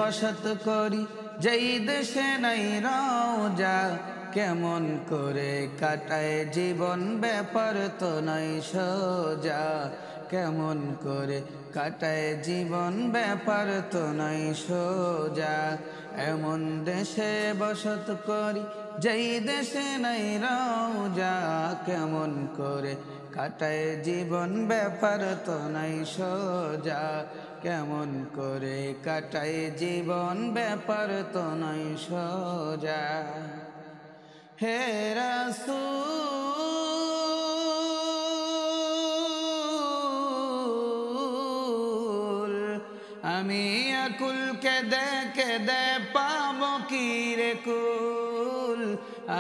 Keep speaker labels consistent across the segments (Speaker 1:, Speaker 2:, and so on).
Speaker 1: বসত করি যেই দেশে নাই রওজা, কেমন করে কাটায় জীবন ব্যাপার তো নাই সোজা। কেমন করে কাটায় জীবন ব্যাপার তো নাই সোজা। এমন দেশে বসত করি যেই দেশে নাই রওজা, কেমন করে কাটায় জীবন ব্যাপার তো নাই সোজা। কেমন করে কাটায় জীবন ব্যাপার তো নাই সোজা। হে রাসূল, আমি আকুল কেঁদে কেঁদে পাবো কি রে কুল।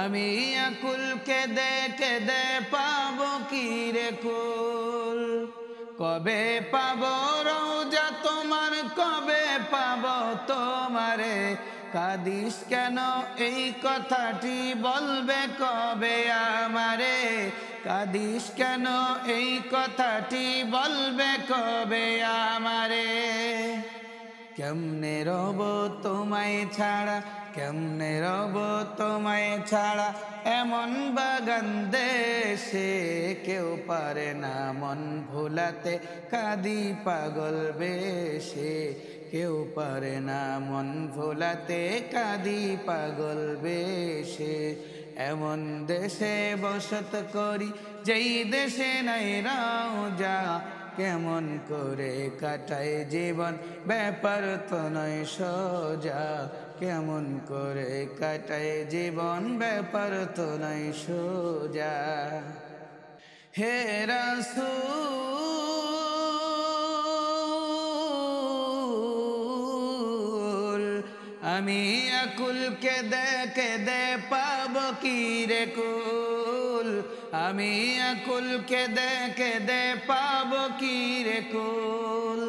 Speaker 1: আমি আকুল কেঁদে কেঁদে পাবো কি রে কুল। কবে পাবো রওজা তোমার, কবে পাবো তোমারে। কাঁদিস কেন এই কথাটি বলবে কবে আমারে। কাঁদিস কেন এই কথাটি বলবে কবে আমারে। কেমনে রব তোমায় ছাড়া, কেমনে রব তোমায় ছাড়া, এমন বাগান দেশে কেউ পারে না মন ভোলাতে। কাঁদি পাগল বেশে কেউ পারে না মন ভোলাতে, কাঁদি পাগল বেশে। এমন দেশে বসত করি যেই দেশে নাই রওজা, কেমন করে কাটায় জীবন ব্যাপার তো নয় সোজা। কেমন করে কাটায় জীবন ব্যাপার তো নয় সোজা। হে রাসূল, আমি আকুল কেঁদে কেঁদে পাবো কি রে কুল। আমি আকুল কেঁদে কেঁদে পাবো কি রে কুল।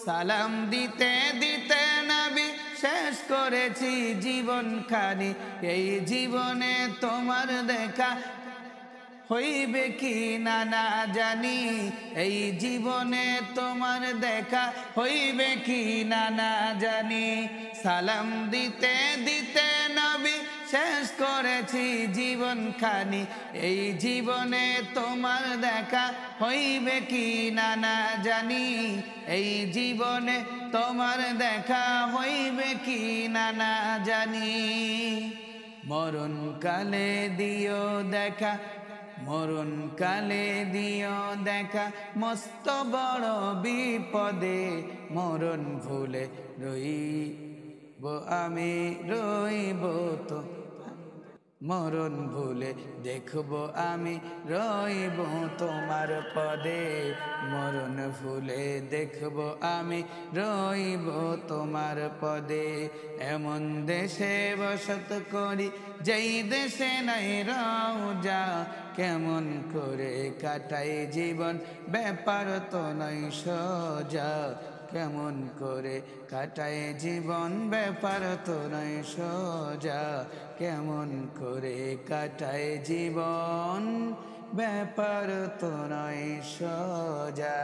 Speaker 1: সালাম দিতে দিতে নবী শেষ করেছি জীবন খানি। এই জীবনে তোমার দেখা হইবে কি না না জানি। এই জীবনে তোমার দেখা হইবে কি না না জানি। সালাম দিতে দিতে নবী শেষ করেছি জীবন খানি। এই জীবনে তোমার দেখা হইবে কি না না জানি। এই জীবনে তোমার দেখা হইবে কি না না জানি। মরণ কালে দিও দেখা, মরণ কালে দিও দেখা, মস্ত বড় বিপদে। মরণ ভুলে রইব আমি, রইব তো মরণ ভুলে দেখব আমি, রইব তোমার পদে। মরণ ভুলে দেখব আমি, রইব তোমার পদে। এমন দেশে বসত করি যেই দেশে নাই রওজা, কেমন করে কাটাই জীবন ব্যাপার তো নয় সোজা। কেমন করে কাটায় জীবন ব্যাপার তো নয় সোজা। কেমন করে কাটায় জীবন ব্যাপার তো নয় সোজা।